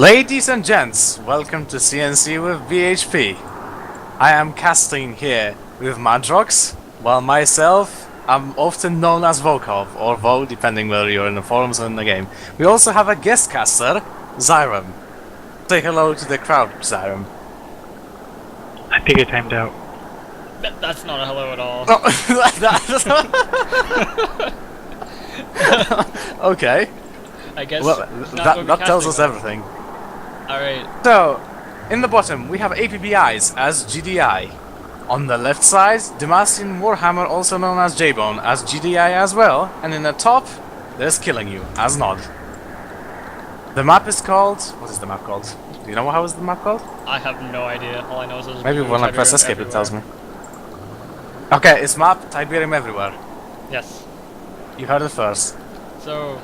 Ladies and gents, welcome to CNC with BHP. I am casting here with Madrox, while myself, I'm often known as Volkov, or Vo, depending whether you're in the forums or in the game. We also have a guest caster, Zyram. Say hello to the crowd, Zyram. I think it timed out. That's not a hello at all. Okay. I guess. Well, that tells us everything. Alright. So, in the bottom, we have APB Ice as GDI. On the left side, Demacian Warhammer, also known as J-Bone, as GDI as well. And in the top, there's Killing You, as Nod. The map is called... What is the map called? Do you know how is the map called? I have no idea. All I know is there's Maybe when I press escape it tells me. Okay, it's map Tiberium everywhere. Yes. You heard it first. So,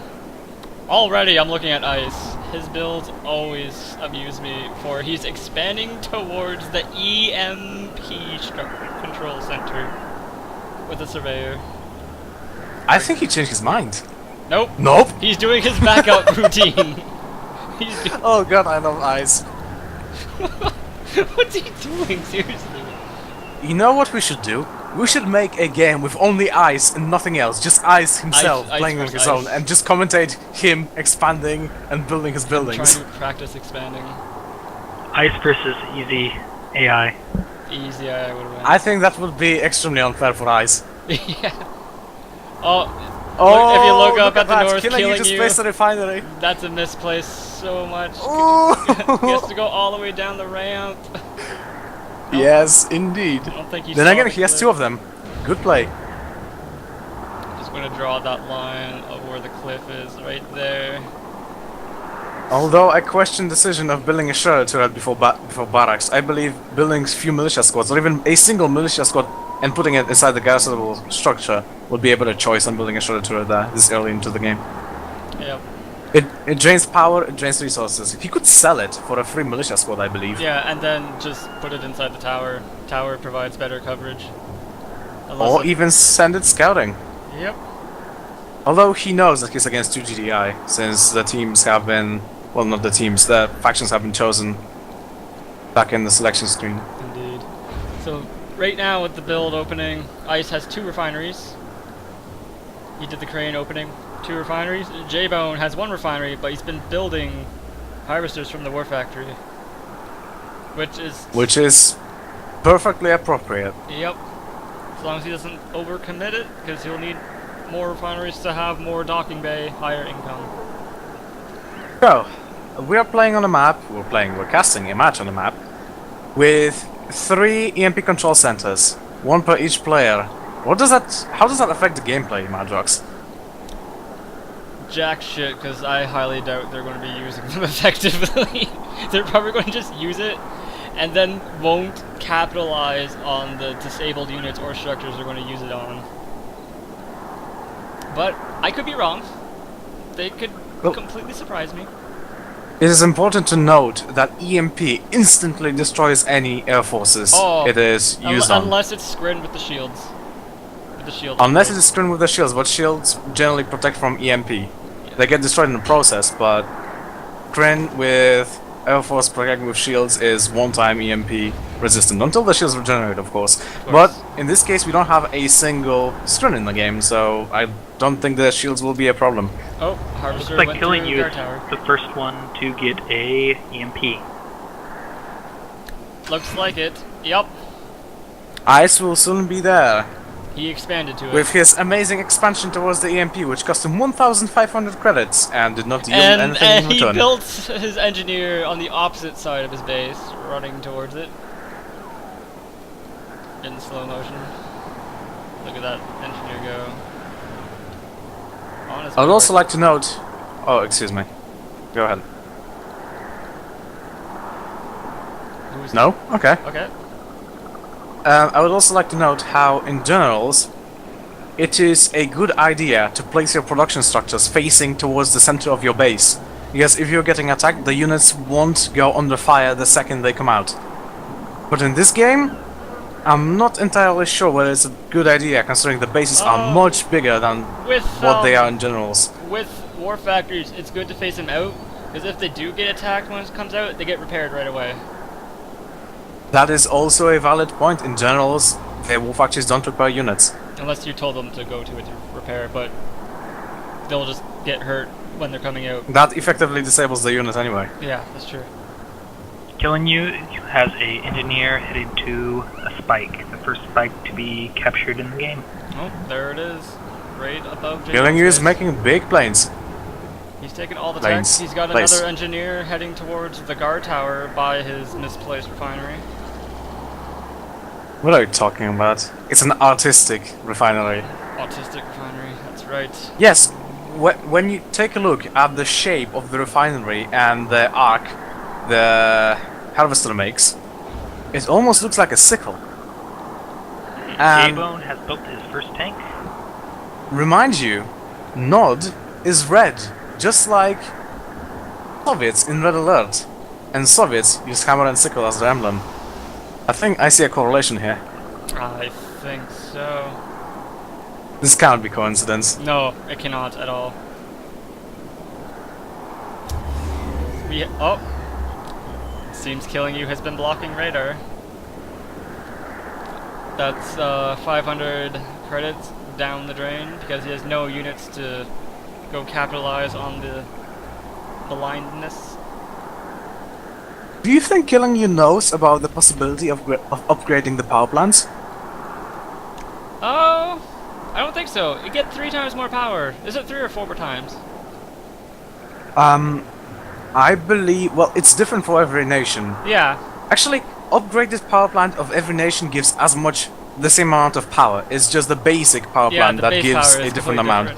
already I'm looking at Ice. His builds always amuse me, for he's expanding towards the EMP control center with a surveyor. I think he changed his mind. Nope. Nope. He's doing his backup routine. Oh god, I love Ice. What's he doing, seriously? You know what we should do? We should make a game with only Ice and nothing else. Just Ice himself Ice playing on his own, and just commentate him expanding and building his buildings. Trying to practice expanding. Ice versus easy AI. Easy, I would win. I think that would be extremely unfair for Ice. Yeah. Oh, Oh, if you look up at the that. north, Killing you just placed a refinery. That's a misplaced so much. Ooh. He has to go all the way down the ramp. Yes, indeed. I don't think he Then saw again, the he has cliff. two of them. Good play. Just gonna draw that line of where the cliff is, right there. Although I question the decision of building a shredder turret before barracks, I believe building few militia squads, or even a single militia squad, and putting it inside the garrisonable structure would be a better choice than building a shredder turret there this early into the game. Yep. It drains power, it drains resources. He could sell it for a free militia squad, I believe. Yeah, and then just put it inside the tower. Tower provides better coverage. Or even send it scouting. Yep. Although he knows that he's against 2 GDI, since the teams have been... Well, not the teams, the factions have been chosen back in the selection screen. Indeed. So, right now with the build opening, Ice has 2 refineries. He did the crane opening. 2 refineries. J-Bone has 1 refinery, but he's been building harvesters from the war factory. Which is perfectly appropriate. Yep. As long as he doesn't overcommit it, because he'll need more refineries to have more docking bay, higher income. So, we are playing on a map, we're casting a match on a map, with 3 EMP control centers, 1 per each player. How does that affect the gameplay, Madrox? Jack shit, because I highly doubt they're going to be using them effectively. They're probably going to just use it, and then won't capitalize on the disabled units or structures they're going to use it on. But I could be wrong. They could completely surprise me. It is important to note that EMP instantly destroys any air forces it is used on. Unless it's screened with the shields. Unless it is screened with the shields, but shields generally protect from EMP. Yeah. They get destroyed in the process, but screen with air force protecting with shields is one-time EMP resistant, until the shields regenerate, of course. But in this case, we don't have a single screen in the game, so I don't think the shields will be a problem. Oh, Harvester Looks like went Killing through You Guard is Tower. the first one to get a EMP. Looks like it. Yep. Ice will soon be there. He expanded to it. With his amazing expansion towards the EMP, which cost him 1,500 credits and did not yield anything in return. And he built his engineer on the opposite side of his base, running towards it. In slow motion. Look at that engineer go. I would also like to note... Oh, excuse me. Go ahead. No? Okay. Okay. I would also like to note how, in generals, it is a good idea to place your production structures facing towards the center of your base. Because if you're getting attacked, the units won't go under fire the second they come out. But in this game, I'm not entirely sure whether it's a good idea, considering the bases are much bigger than what they are in generals. With war factories, it's good to face them out, Because if they do get attacked when it comes out, they get repaired right away. That is also a valid point. In generals, the war factories don't repair units. Unless you told them to go to it to repair, but they'll just get hurt when they're coming out. That effectively disables the unit anyway. Yeah, that's true. Killing You has a engineer headed to a spike, the first spike to be captured in the game. Oh, there it is. Right above James. Killing You is making big planes. He's taking all the Planes. tanks. He's got Place. another engineer heading towards the guard tower by his misplaced refinery. What are you talking about? It's an artistic refinery. Autistic refinery, that's right. Yes, when you take a look at the shape of the refinery and the arc the harvester makes, it almost looks like a sickle. And J-Bone has built his first tank. remind you, Nod is red, just like Soviets in Red Alert. And Soviets use hammer and sickle as their emblem. I think I see a correlation here. I think so. This can't be coincidence. No, it cannot at all. Oh! Seems Killing You has been blocking radar. That's 500 credits down the drain because he has no units to go capitalize on the blindness. Do you think Killing You knows about the possibility of upgrading the power plants? Oh, I don't think so. You get 3 times more power. Is it 3 or 4 times? I believe... Well, it's different for every nation. Yeah. Actually, upgraded power plant of every nation gives as much... the same amount of power. It's just the basic power plant that gives a different amount.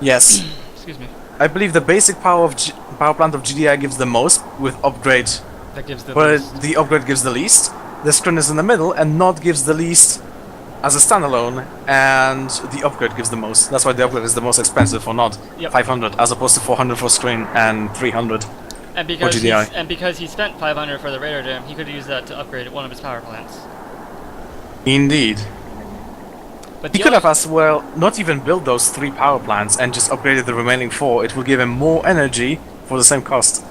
Yes. Excuse me. I believe the basic power of power plant of GDI gives the most, with upgrade... That gives the But least. the upgrade gives the least. The screen is in the middle, and Nod gives the least as a standalone, and the upgrade gives the most. That's why the upgrade is the most expensive for Nod. Yep. 500, as opposed to 400 for screen and 300 And for GDI. because he spent 500 for the radar jam, he could have used that to upgrade one of his power plants. Indeed. But He the could other- have as well not even built those 3 power plants and just upgraded the remaining 4. It would give him more energy for the same cost.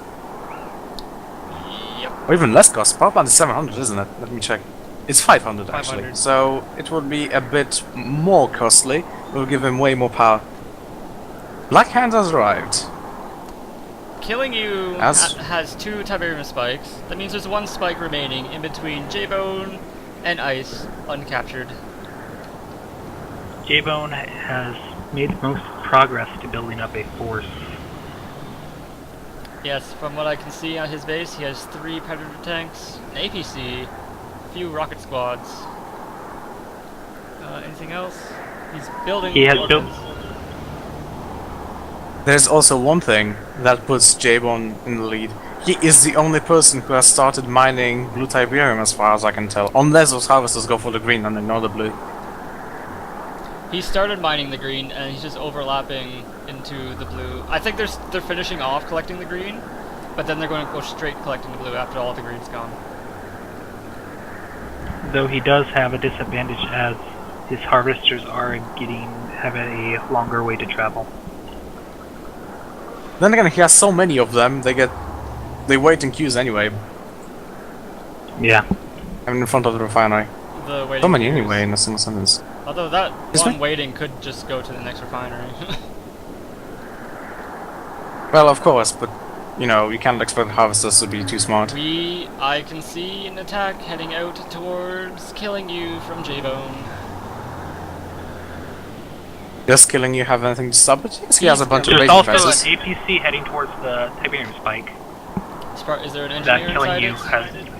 Yep. Or even less cost. Power plant is 700, isn't it? Let me check. It's 500 actually. 500. So it would be a bit more costly. It will give him way more power. Black Hand has arrived. Killing You has 2 Tiberium spikes. That means there's 1 spike remaining in between J-Bone and Ice, uncaptured. J-Bone has made the most progress to building up a force. Yes, from what I can see on his base, he has 3 Predator tanks, an APC, a few rocket squads. Anything else? He's building... He has built... There's also one thing that puts J-Bone in the lead. He is the only person who has started mining blue Tiberium as far as I can tell. Unless those harvesters go for the green and ignore the blue. He started mining the green, and he's just overlapping into the blue. I think they're finishing off collecting the green, but then they're going to go straight collecting the blue after all the green's gone. Though he does have a disadvantage as his harvesters have a longer way to travel. Then again, he has so many of them, they wait in queues anyway. Yeah. I mean, in front of the refinery. The waiting So many queues. anyway, in a single sentence. Although that Is one me? waiting could just go to the next refinery. Well, of course, but, you know, you can't expect harvesters to be too smart. I can see an attack heading out towards Killing You from J-Bone. Does Killing You have anything to stop it? Yes, he has a bunch of There's laser also fences. an APC heading towards the Tiberium spike Is there an that engineer Killing inside You it? has...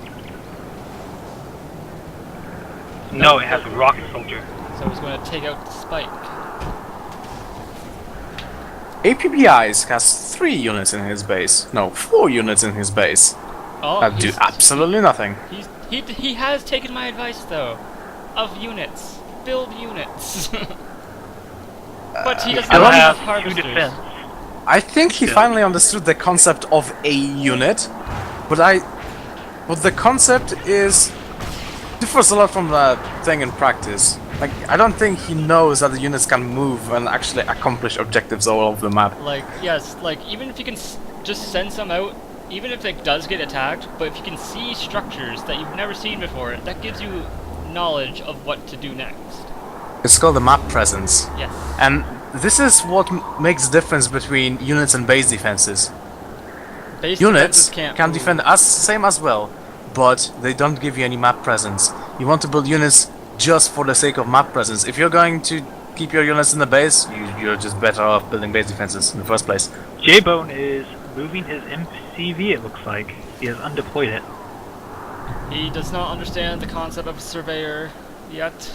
No, it has a rocket soldier. So he's going to take out the spike. APB Ice has 3 units in his base. No, 4 units in his base. Oh, That do absolutely nothing. he has taken my advice though, of units. Build units. But he doesn't Still have have 2 harvesters. defense. I think he finally understood the concept of a unit, but the concept differs a lot from the thing in practice. Like, I don't think he knows that the units can move and actually accomplish objectives all over the map. Like, yes, like, even if you can just send some out, even if it does get attacked, but if you can see structures that you've never seen before, that gives you knowledge of what to do next. It's called the map presence. Yes. And this is what makes the difference between units and base defenses. Base Units defenses can't can move. defend us same as well, but they don't give you any map presence. You want to build units just for the sake of map presence. If you're going to keep your units in the base, you're just better off building base defenses in the first place. J-Bone is moving his MCV, it looks like. He has undeployed it. He does not understand the concept of a surveyor yet,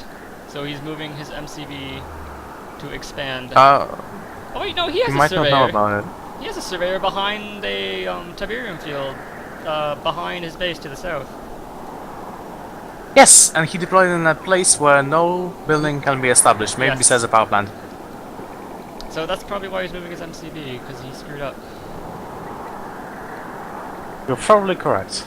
so he's moving his MCV to expand. Oh wait, no, he has You a might surveyor. not know about it. He has a surveyor behind a Tiberium field, behind his base to the south. Yes, and he deployed in a place where no building can be established, maybe Yes. besides a power plant. So that's probably why he's moving his MCV, because he screwed up. You're probably correct.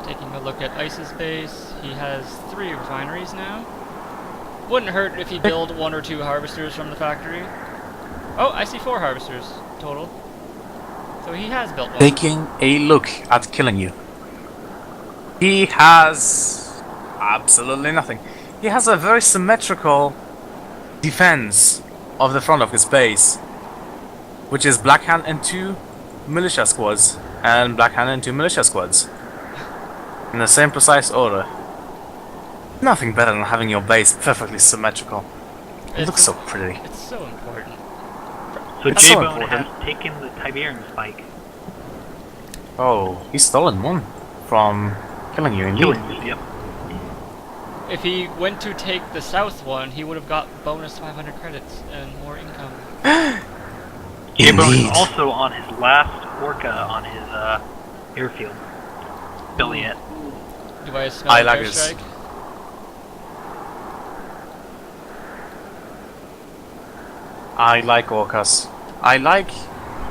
Taking a look at Ice's base, he has 3 refineries now. Wouldn't hurt if he build 1 or 2 harvesters from the factory. Oh, I see 4 harvesters total. So he has built one. Taking a look at killing you. He has absolutely nothing. He has a very symmetrical defense of the front of his base, which is Black Hand and 2 militia squads, and Black Hand and 2 militia squads. In the same precise order. Nothing better than having your base perfectly symmetrical. It looks so pretty. It's so important. So That's so J-Bone important. has taken the Tiberium spike. Oh, he's stolen one from killing you indeed. Killing you, yep. If he went to take the south one, he would have got bonus 500 credits and more income. J-Bone Indeed. is also on his last Orca on his airfield. Building it. Do I smell I a like airstrike? I like orcas. I like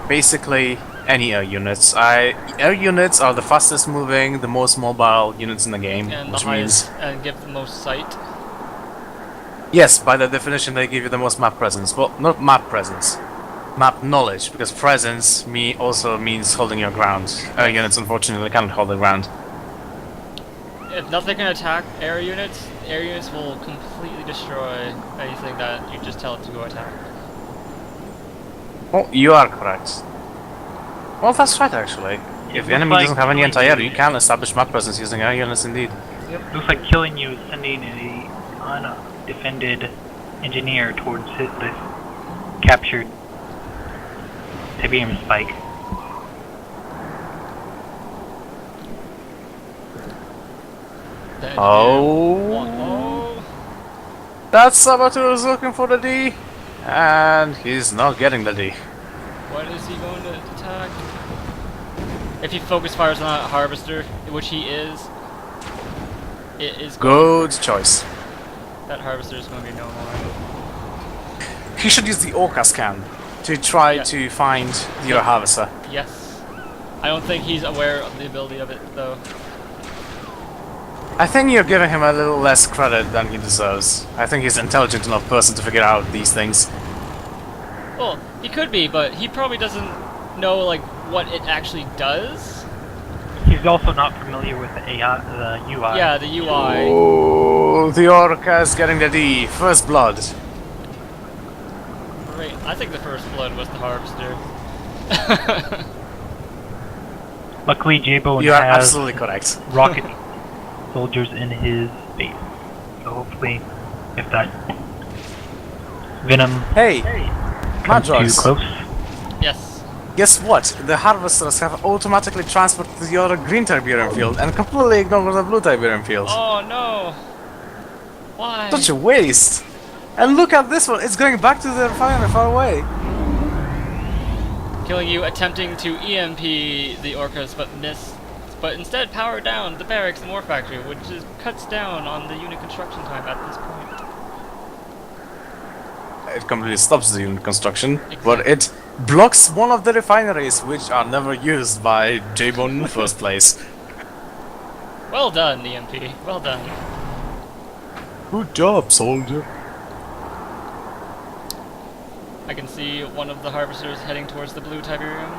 basically any air units. Air units are the fastest moving, the most mobile units in the game, And the which highest, means and give the most sight. yes, by the definition they give you the most map presence. Well, not map presence, map knowledge, because presence also means holding your ground. Air units unfortunately cannot hold the ground. If nothing can attack air units will completely destroy anything that you just tell it to go attack. Well, you are correct. Well, that's right actually. If the enemy looks doesn't like have any killing anti-air, you- you can establish map presence using air units indeed. Looks like killing you is sending a undefended engineer towards this captured Tiberium spike. The engineer Oh. That saboteur is looking for the D, and he's not getting the D. What is he going to attack? If he focus fires on that harvester, which he is, it is Good choice. that harvester is going to be no more. He should use the Orca scan to try Yeah. to find the harvester. Yes. I don't think he's aware of the ability of it, though. I think you're giving him a little less credit than he deserves. I think he's an intelligent enough person to figure out these things. Well, he could be, but he probably doesn't know, like, what it actually does. He's also not familiar with the AI, the UI. Yeah, the UI. Oh, the Orca is getting the D. First blood. Right, I think the first blood was the harvester. Luckily, J-Bone You are has absolutely correct. rocket soldiers in his base. So hopefully, if that venom Hey, comes too Madrox, close, Yes. guess what? The harvesters have automatically transferred to the other green Tiberium field and completely ignored the blue Tiberium field. Oh no! Why? Such a waste! And look at this one, it's going back to the refinery far away. Killing you, attempting to EMP the orcas, but but instead power down the barracks and war factory, which cuts down on the unit construction time at this point. It completely stops the unit construction, but it blocks one of the refineries which are never used by J-Bone in the first place. Well done, EMP. Well done. Good job, soldier. I can see one of the harvesters heading towards the blue Tiberium.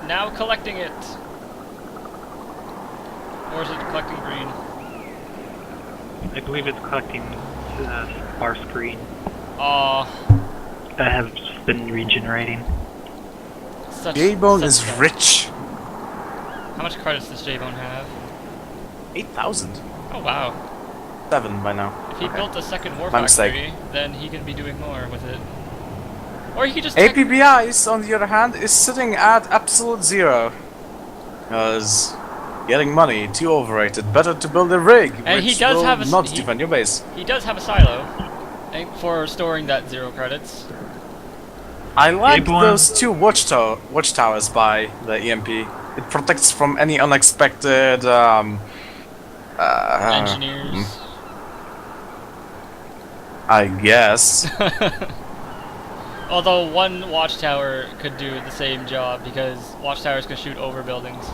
Now collecting it! Or is it collecting green? I believe it's collecting sparse green Aw, that has been regenerating. J-Bone such is bad. rich. How much credits does J-Bone have? 8,000. Oh wow. 7 by now. If he built a second war My mistake. factory, then he could be doing more with it. Or he could just tech- APB Ice, on the other hand, is sitting at absolute zero. Because getting money, too overrated. Better to build a rig, And which he does will have a not defend your base. He does have a silo for storing that 0 credits. I like J-Bone. those 2 watchtowers by the EMP. It protects from any unexpected Engineers. I guess. Although one watchtower could do the same job because watchtowers could shoot over buildings.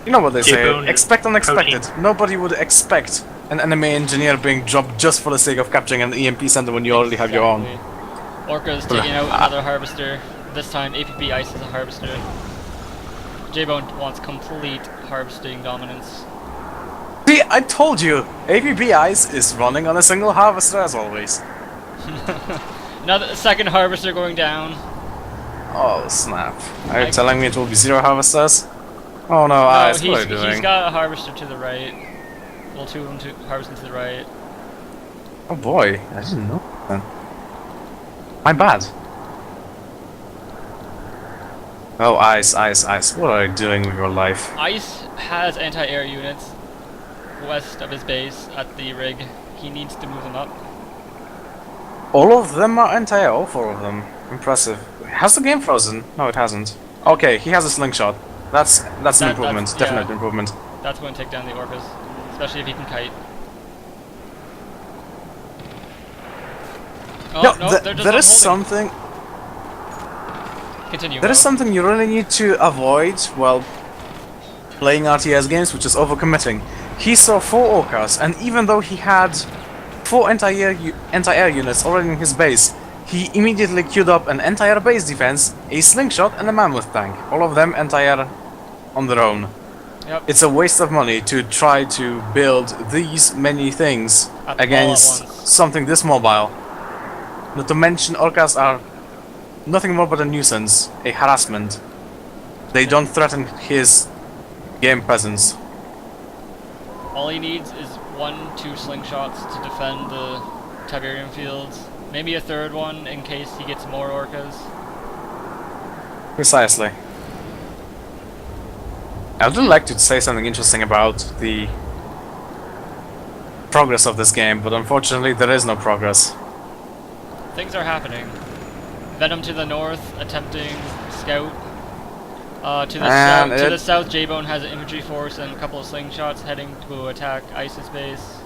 You know what they say, J-Bone is expect unexpected. protein. Nobody would expect an enemy engineer being dropped just for the sake of capturing an EMP center when you already have your own. Exactly. Orca's taking out another harvester. This time APB Ice is a harvester. J-Bone wants complete harvesting dominance. See, I told you, APB Ice is running on a single harvester as always. Another second harvester going down. Oh snap. Are you telling me it will be 0 harvesters? Oh no, Ice, what are you doing? He's got a harvester to the right. Well, 2 of them harvesting to the right. Oh boy, I didn't know that. My bad. Oh, Ice, what are you doing with your life? Ice has anti-air units west of his base at the rig. He needs to move them up. All of them are anti-air, all 4 of them. Impressive. Has the game frozen? No, it hasn't. Okay, he has a slingshot. That's an improvement, yeah. definite improvement. That's going to take down the orcas, especially if he can kite. Oh, No, no, they're just there is unholding. something. Continue. There is Mo. something you really need to avoid while playing RTS games, which is overcommitting. He saw 4 orcas, and even though he had 4 anti-air units already in his base, he immediately queued up an anti-air base defense, a slingshot, and a mammoth tank. All of them anti-air on their own. Yep. It's a waste of money to try to build these many things All against at once. something this mobile. Not to mention, orcas are nothing more but a nuisance, a harassment. They don't threaten his game presence. All he needs is 1-2 slingshots to defend the Tiberium fields. Maybe a 3rd one in case he gets more orcas. Precisely. I would like to say something interesting about the progress of this game, but unfortunately there is no progress. Things are happening. Venom to the north, attempting scout. To the south, J-Bone has an infantry force and a couple of slingshots heading to attack Ice's base.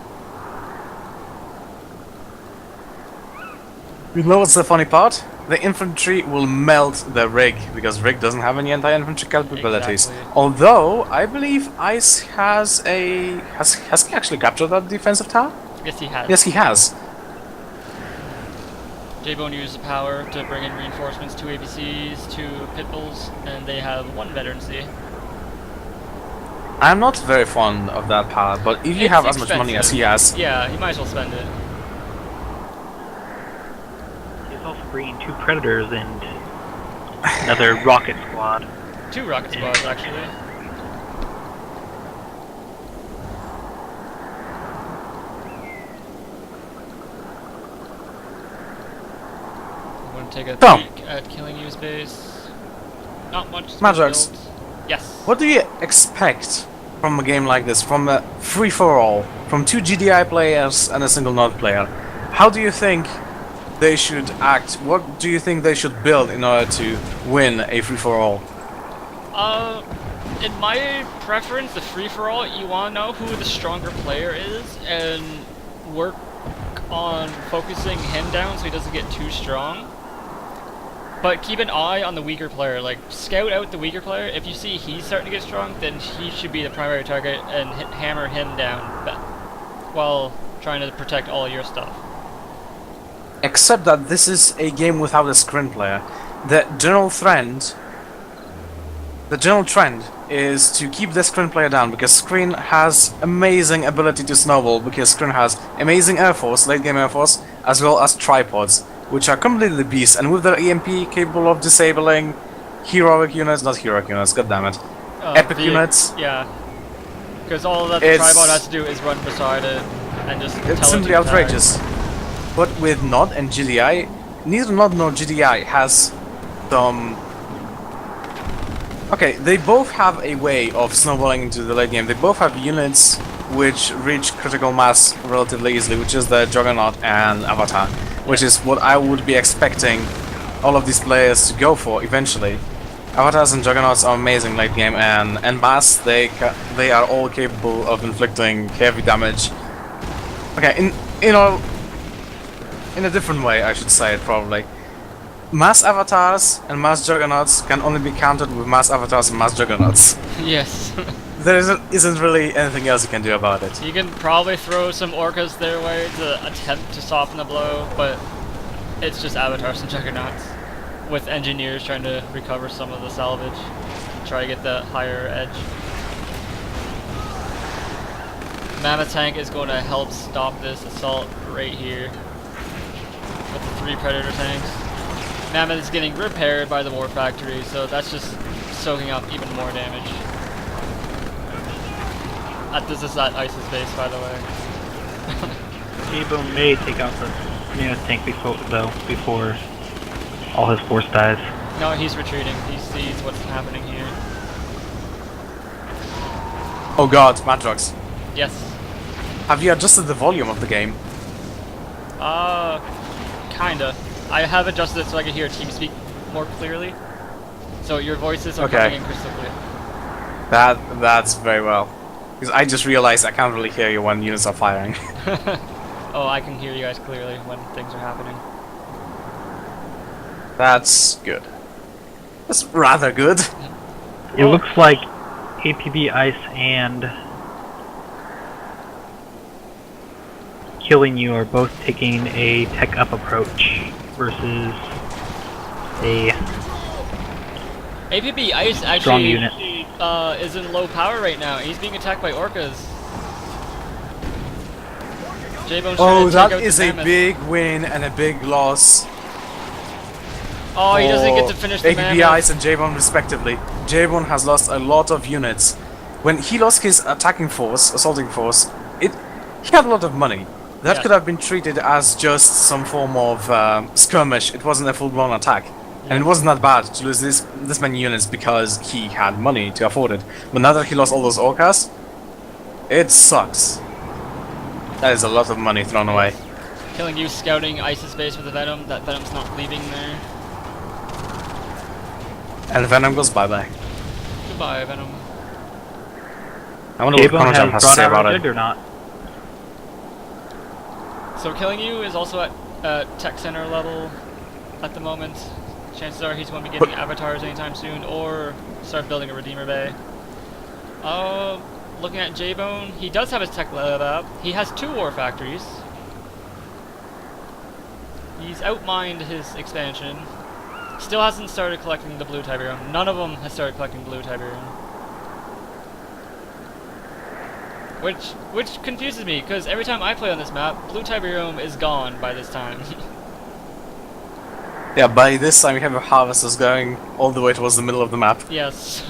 You know what's the funny part? The infantry will melt the rig, because rig doesn't have any anti-infantry capabilities. Exactly. Although, I believe Ice has a... Has he actually captured that defensive tower? Yes, he has. Yes, he has. J-Bone used the power to bring in reinforcements, 2 APCs, 2 Pitbulls, and they have 1 veterancy. I'm not very fond of that power, but if you It's have as much money as he has... Yeah, he might as well spend it. He's also bringing 2 predators and another rocket squad. 2 rocket squads, actually. I'm going to take a So. peek at Killing You's base. Not much. Madrox. built. Yes. What do you expect from a game like this, from a free-for-all, from 2 GDI players and a single node player? How do you think they should act? What do you think they should build in order to win a free-for-all? In my preference, the free-for-all, you want to know who the stronger player is and work on focusing him down so he doesn't get too strong. But keep an eye on the weaker player, like scout out the weaker player. If you see he's starting to get strong, then he should be the primary target and hammer him down while trying to protect all your stuff. Except that this is a game without a screen player. The general trend is to keep the screen player down because screen has amazing ability to snowball because screen has amazing air force, late game air force, as well as tripods, which are completely beasts, and with their EMP capable of disabling heroic units, not heroic units, goddammit, epic units. Yeah. Because all that the tripod has to do is run beside it and just tell It's simply outrageous. But with Nod and GDI, neither Nod nor GDI has some... Okay, they both have a way of snowballing into the late game. They both have units which reach critical mass relatively easily, which is the Juggernaut and Avatar, which is what I would be expecting all of these players to go for eventually. Avatars and Juggernauts are amazing late game, and en masse they are all capable of inflicting heavy damage. Okay, in a different way, I should say it probably. Mass avatars and mass juggernauts can only be countered with mass avatars and mass juggernauts. Yes. There isn't really anything else you can do about it. You can probably throw some orcas their way to attempt to soften the blow, but it's just avatars and juggernauts, with engineers trying to recover some of the salvage, try to get that higher edge. Mammoth tank is going to help stop this assault right here with the 3 predator tanks. Mammoth is getting repaired by the war factory, so that's just soaking up even more damage. This is at Ice's base, by the way. J-Bone may take out the Mammoth tank before all his force dies. No, he's retreating. He sees what's happening here. Oh god, Madrox. Yes. Have you adjusted the volume of the game? Kinda. I have adjusted it so I can hear TeamSpeak more clearly. So your voices are Okay. coming in crystal clear. That's very well. Because I just realized I can't really hear you when units are firing. Oh, I can hear you guys clearly when things are happening. That's good. That's rather good. It looks like APB Ice and Killing You are both taking a tech up approach versus a APB Ice strong actually unit. is in low power right now. He's being attacked by orcas. J-Bone's trying Oh, to take that out is the a mammoth. big win and a big loss. Oh, he doesn't get to finish the APB mammoth. Ice and J-Bone respectively. J-Bone has lost a lot of units. When he lost his attacking force, assaulting force, he had a lot of money. That Yes. could have been treated as just some form of skirmish. It wasn't a full-blown attack. And it wasn't that bad to lose this many units because he had money to afford it. But now that he lost all those orcas, it sucks. That is a lot of money thrown away. Killing You scouting Ice's base with the Venom. That Venom's not leaving there. And Venom goes bye-bye. Goodbye, Venom. I wonder what J-Bone Chronojump has to brought say out about a it. Juggernaut. So Killing You is also at Tech Center level at the moment. Chances are he's going to be getting avatars anytime soon, or start building a Redeemer Bay. Looking at J-Bone, he does have his tech lab up. He has 2 war factories. He's outmined his expansion. Still hasn't started collecting the blue Tiberium. None of them has started collecting blue Tiberium. Which confuses me, because every time I play on this map, blue Tiberium is gone by this time. Yeah, by this time we have our harvesters going all the way towards the middle of the map. Yes.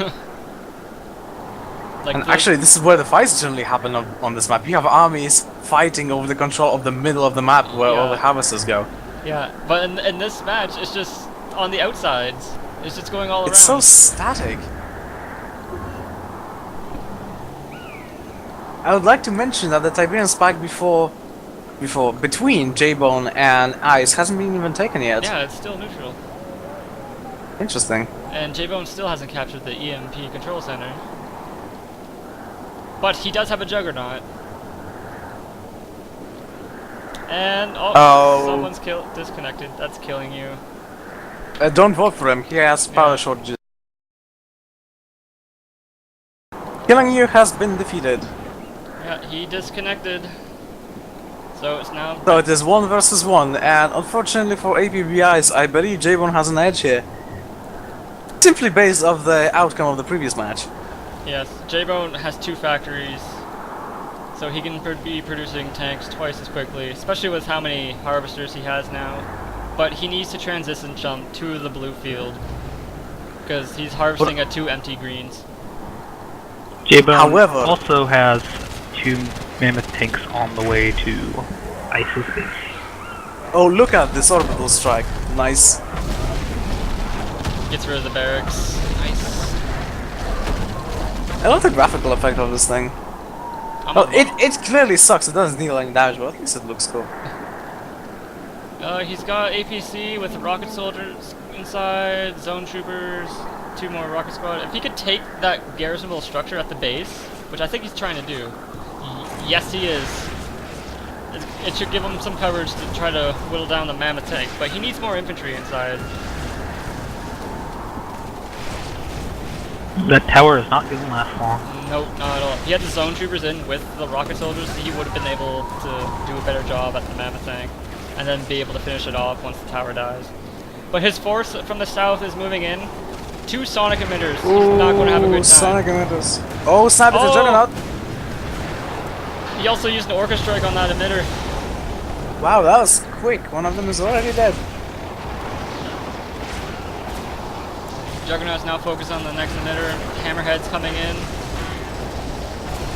Like And the- actually, this is where the fights generally happen on this map. You have armies fighting over the control of the middle of the map where all the harvesters go. yeah, but in this match, it's just on the outsides. It's just going all It's so around. static. I would like to mention that the Tiberian spike between J-Bone and Ice hasn't been even taken yet. Yeah, it's still neutral. Interesting. And J-Bone still hasn't captured the EMP control center. But he does have a Juggernaut. And, Oh. someone's disconnected. That's Killing You. Don't vote for him. He has power shortages. Killing You has been defeated. Yeah, he disconnected. So it's now. So it is 1 versus 1, and unfortunately for APB Ice, I believe J-Bone has an edge here. Simply based off the outcome of the previous match. Yes, J-Bone has 2 factories, so he can be producing tanks twice as quickly, especially with how many harvesters he has now. But he needs to transition jump to the blue field, because he's harvesting at 2 empty greens. J-Bone However, also has 2 mammoth tanks on the way to Ice's base. oh, look at this orbital strike. Nice. Gets rid of the barracks. Nice. I love the graphical effect of this thing. Well, it clearly sucks. It doesn't deal any damage, but at least it looks cool. He's got APC with rocket soldiers inside, zone troopers, 2 more rocket squad. If he could take that garrisonable structure at the base, which I think he's trying to do. Yes, he is. It should give him some coverage to try to whittle down the mammoth tank, but he needs more infantry inside. That tower is not going to last long. Nope, not at all. If he had the zone troopers in with the rocket soldiers, he would have been able to do a better job at the mammoth tank, and then be able to finish it off once the tower dies. But his force from the south is moving in. 2 sonic emitters. He's not going to have a good time. Sonic emitters. Oh, snap! It's a juggernaut. He also used an orca strike on that emitter. Wow, that was quick. One of them is already dead. Juggernaut's now focused on the next emitter. Hammerhead's coming in.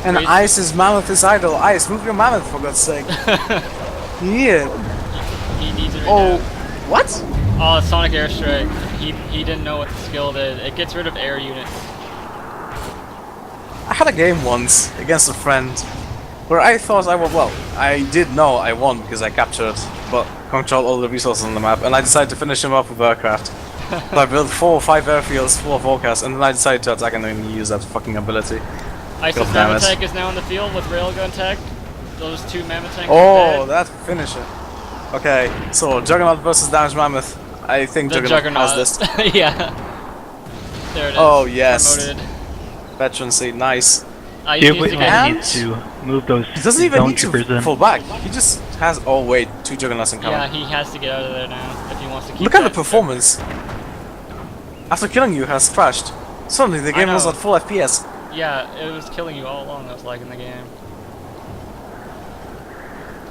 And Great. Ice's mammoth is idle. Ice, move your mammoth for God's sake. Yeah. He needs it right Oh, now. what? Oh, Sonic Airstrike. He didn't know what the skill did. It gets rid of air units. I had a game once against a friend where I thought I won. Well, I did know I won because I captured, but controlled all the resources on the map, and I decided to finish him up with aircraft. So I built 4 or 5 airfields full of forecasts, and then I decided to attack and then use that fucking ability. Ice's God damn mammoth it. tank is now in the field with railgun tech. Those 2 mammoth tanks Oh, are dead. that finisher. Okay, so Juggernaut versus Damaged Mammoth. I think The Juggernaut has this. Yeah. There it is. Oh, yes. Promoted. Veterancy, nice. Ice J-Bone needs to get and- needs to move those He doesn't even zone need troopers to in. fall back. He just has. Oh wait, 2 Juggernauts incoming. Yeah, he has to get out of there now if he wants to keep Look at the that- performance. After killing you, has crashed. Suddenly the game was know. at full FPS. Yeah, it was killing you all along, I was liking the game.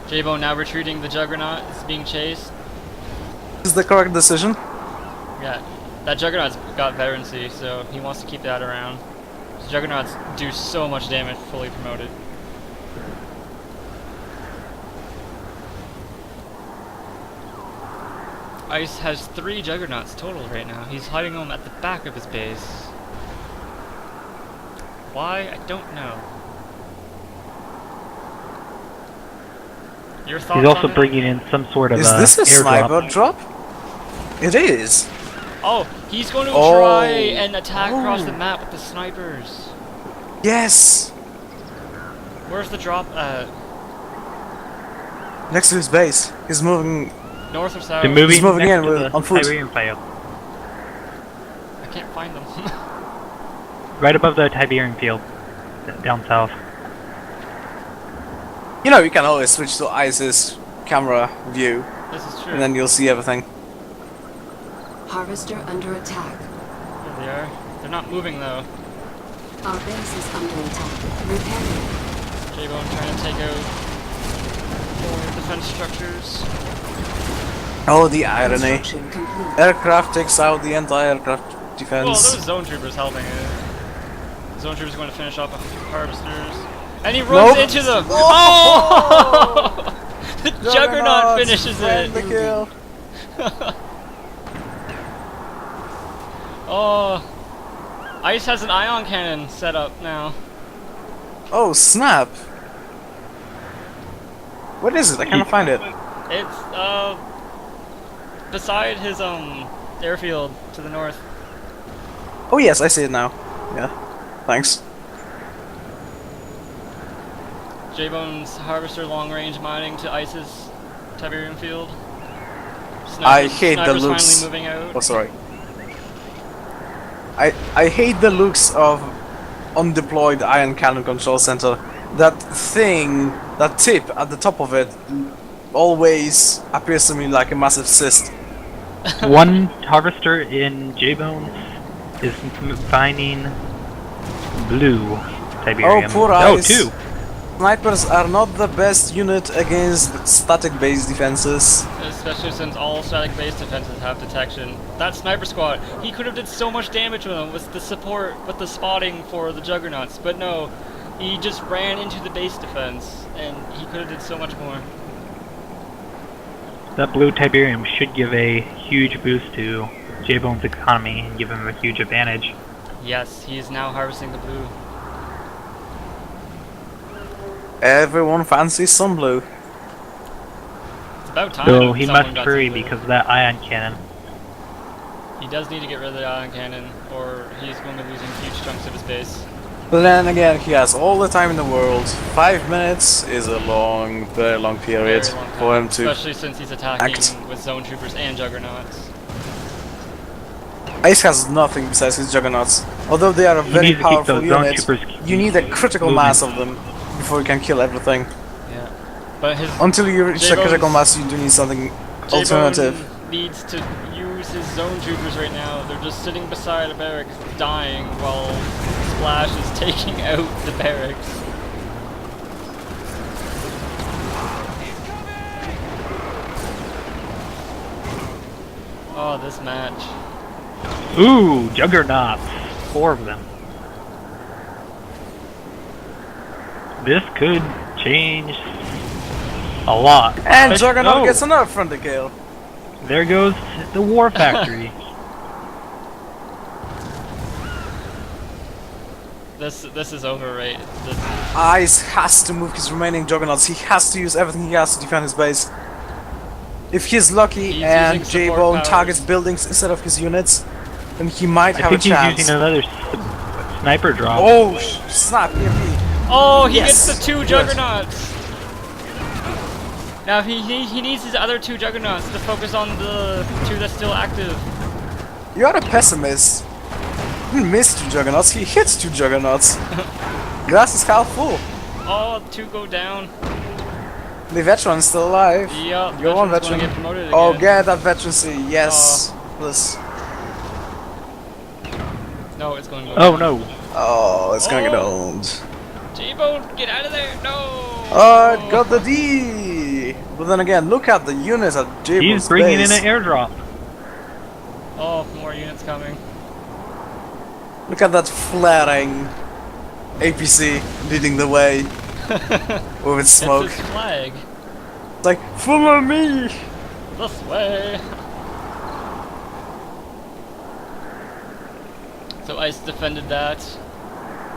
J-Bone now retreating, the Juggernaut is being chased. Is the correct decision? Yeah, that Juggernaut's got veterancy, so he wants to keep that around. Juggernauts do so much damage fully promoted. Ice has 3 Juggernauts total right now. He's hiding them at the back of his base. Why? I don't know. Your thoughts He's also on it? bringing in some sort of Is this a airdrop. sniper drop? It is. Oh, he's going to Oh. try and attack across the map with the snipers. Yes. Where's the drop at? Next to his base. He's moving. North or south? They're moving, He's moving next in to with- the on foot. Tiberian field. I can't find them. Right above the Tiberian field, down south. You know, you can always switch to Ice's camera view, This is true. and then you'll see everything. Harvester under attack. There they are. They're not moving though. Our base is under attack. Repairing. J-Bone trying to take out more defense structures. Oh, the irony. Construction complete. Aircraft takes out the anti-aircraft Well, defense. those zone troopers helping it. Zone troopers going to finish off harvesters. And he runs Nope. into them! Oh! The Juggernaut finishes Find it! the kill. Oh. Ice has an ion cannon set up now. Oh, snap. What is it? I can't find it. It's, beside his, airfield to the north. Oh yes, I see it now. Yeah. Thanks. J-Bone's harvester long range mining to Ice's Tiberian field. I hate the snipers looks. finally moving out. Oh, sorry. I hate the looks of undeployed ion cannon control center. That thing that tip at the top of it always appears to me like a massive cyst. One harvester in J-Bones is finding blue Tiberium. Oh, poor Oh, Ice. two! Snipers are not the best unit against static-based defenses. Especially since all static-based defenses have detection. That sniper squad, he could have did so much damage with them with the support, with the spotting for the juggernauts, but no, he just ran into the base defense, and he could have did so much more. That blue Tiberium should give a huge boost to J-Bones' economy and give him a huge advantage. Yes, he is now harvesting the blue. Everyone fancies some blue. It's about time. So he someone must got hurry some blue. because of that ion cannon. He does need to get rid of the ion cannon, or he's going to be losing huge chunks of his base. But then again, he has all the time in the world. 5 minutes is a long, very long period Very long time, for him to. especially since he's attacking act. with zone troopers and juggernauts. Ice has nothing besides his juggernauts. Although they are a He very needs to keep powerful those zone unit, troopers you need a critical moving. mass of them before you can kill everything. Yeah, but his Until you reach the J-Bones- critical mass, you do need something alternative. J-Bone needs to use his zone troopers right now. They're just sitting beside a barracks dying while Splash is taking out the barracks. Oh, this match. Ooh, juggernauts! 4 of them. This could change a lot. And Juggernaut Oh, gets another friendly kill. there goes the war factory. This is over, right? This, Ice has to move his remaining Juggernauts. He has to use everything he has to defend his base. If he's lucky He's and using support J-Bone powers. targets buildings instead of his units, then he might I have a think he's chance. using another sniper drop. Oh, snap! EMP. oh, he Yes, gets the 2 good. juggernauts. Now he needs his other 2 juggernauts to focus on the 2 that's still active. You're a pessimist. He missed 2 Juggernauts, he hits 2 Juggernauts. Glass is half full. Oh, 2 go down. The veteran's still alive. Yup, You're one veteran's veteran. gonna get promoted Oh, again. get that veterancy. Yes. Please. No, it's going to go Oh down. no. Oh, it's gonna get Oh. owned. J-Bone, get out of there! No! Oh, it got the D! But then again, look at the units at J-Bone's He's bringing base. in an airdrop. Oh, more units coming. Look at that flaring APC leading the way with its smoke. It's his flag. It's like, follow me! This way. So Ice defended that.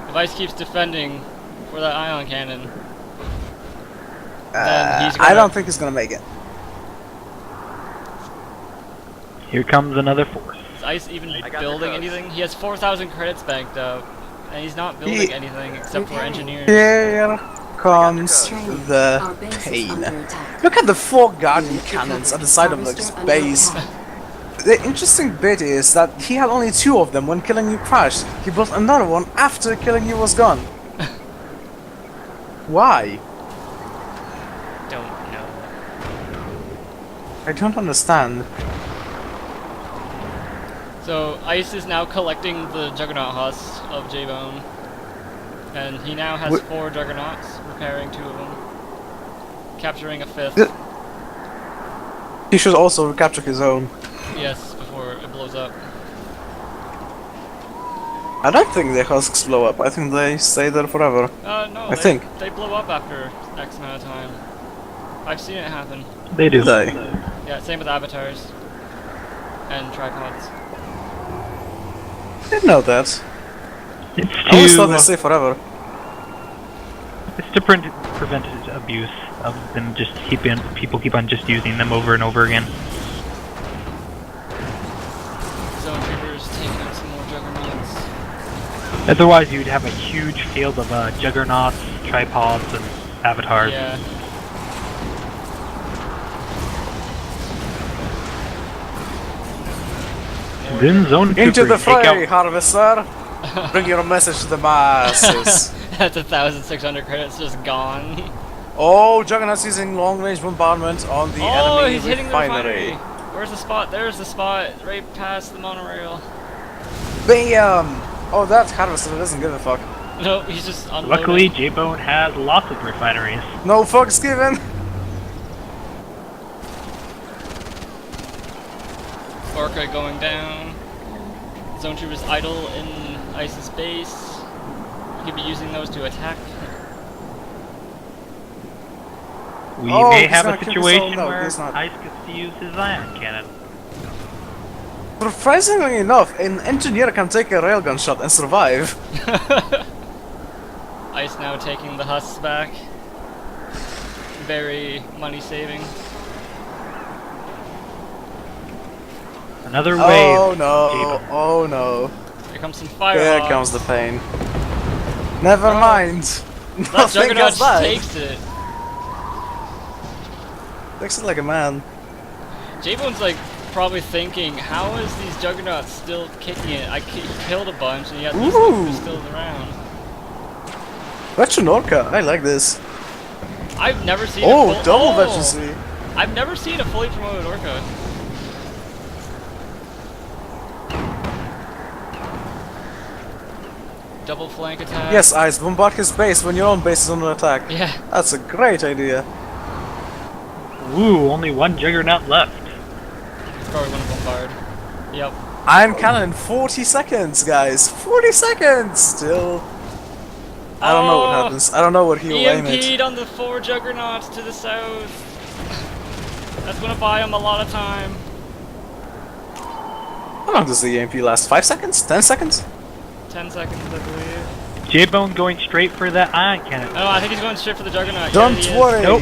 If Ice keeps defending for that ion cannon, then he's gonna... I don't think he's gonna make it. Here comes another force. Is Ice even building anything? He has 4,000 credits banked up, and he's not building anything except for engineers. Here comes Training. the Our base is pain. under attack. Look at the 4 guardian cannons at the side of Harvester the under base. attack. The interesting bit is that he had only 2 of them when killing you crashed. He built another one after killing you was gone. Why? Don't know. I don't understand. So Ice is now collecting the Juggernaut husks of J-Bone, and he now has 4 Juggernauts, repairing 2 of them, capturing a 5th. He should also recapture his own. Yes, before it blows up. I don't think the husks blow up. I think they stay there forever. No, I think. they blow up after X amount of time. I've seen it happen. They do. They. Yeah, same with avatars and tripods. I didn't know that. It's I always thought they to, stay forever. it's to prevent abuse of them just people keep on just using them over and over again. Zone troopers taking out some more Juggernauts. Otherwise, you'd have a huge field of juggernauts, tripods, and avatars. Yeah. Then zone Into the troopers take fray, out. Harvester! Bring your message to the masses. That's 1,600 credits just gone. Oh, Juggernaut's using long-range bombardment on the Oh, enemy he's hitting the refinery. refinery. Where's the spot? There's the spot, right past the monorail. Bam! Oh, that harvester doesn't give a fuck. Nope, he's just unloading. Luckily, J-Bone has lots of refineries. No fucks given. Orca going down. Zone troopers idle in Ice's base. You could be using those to attack. We Oh, may he's have gonna a kill situation his own- no, where he's not. Ice gets to use his ion cannon. Surprisingly enough, an engineer can take a railgun shot and survive. Ice now taking the husks back. Very money saving. Another wave. Oh no! J-Bone. Oh no! Here comes some fire. There hogs. comes the pain. Never Oh. mind. That Nothing Juggernaut has died. takes it. Takes it like a man. J-Bone's like probably thinking, how is these Juggernauts still kicking it? He killed a bunch and yet these Ooh. things are still around. Veteran Orca, I like this. I've never seen Oh, a full double veterancy. I've never seen a fully promoted Orca. Double flank attack. Yes, Ice, bombard his base when your own base is under attack. Yeah. That's a great idea. Ooh, only one Juggernaut left. He's probably gonna bombard. Yep. Iron cannon in 40 seconds, guys. 40 seconds still. I don't know what Oh, happens. I don't know what he'll aim it. EMP'd on the 4 Juggernauts to the south. That's gonna buy him a lot of time. How long does the EMP last? 5 seconds? 10 seconds? 10 seconds, I believe. J-Bone going straight for that ion cannon. Oh, I think he's going straight for the Juggernaut. Don't Yeah, he is. worry. Nope.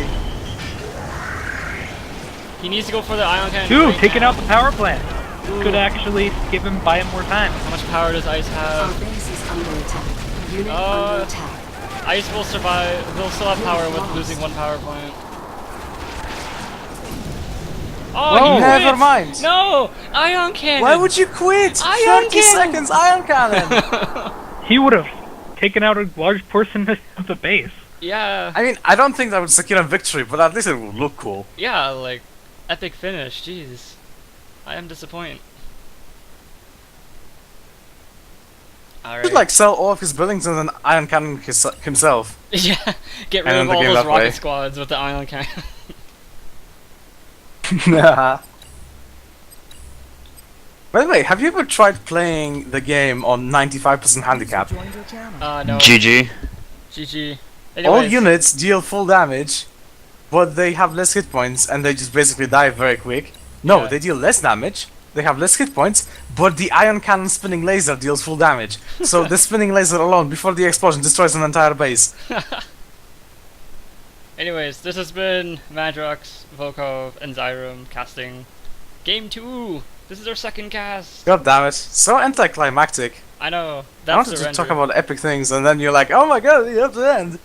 He needs to go for the ion cannon. Two, right taking now. out the power plant. This could actually give him, buy him more time. How much power does Ice Our have? base is under attack. Unit under attack. Ice will survive. He'll still have power with losing 1 power plant. Oh, Whoa. he Never quit. mind. No! Ion cannon! Why would you quit? Ion 30 cannon. seconds, iron cannon! He would have taken out a large portion of the base. Yeah. I mean, I don't think that would secure a victory, but at least it would look cool. Yeah, like, epic finish. Jeez. I am disappointed. He Alright. should like sell all of his buildings and then iron cannon himself. Yeah, get rid And of then the all game those that rocket way. squads with the ion cannon. By the way, have you ever tried playing the game on 95% handicap? No. GG. GG. All Anyways, units deal full damage, but they have less hit points and they just basically die very quick. No, Yeah. they deal less damage, they have less hit points, but the ion cannon spinning laser deals full damage. So the spinning laser alone, before the explosion, destroys an entire base. Anyways, this has been Madrox, Volkov, and Zyrum casting Game 2! This is our second cast! God damn it. So anticlimactic. I know, I that's wanted to surrender. talk about epic things and then you're like, oh my god, you have to end.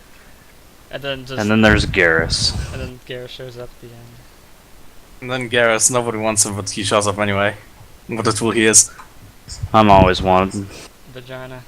And then just... And then there's Garrus. and then Garrus shows up at the end. And then Garrus, nobody wants him, but he shows up anyway. What a tool he is. I'm always wanted. Vagina.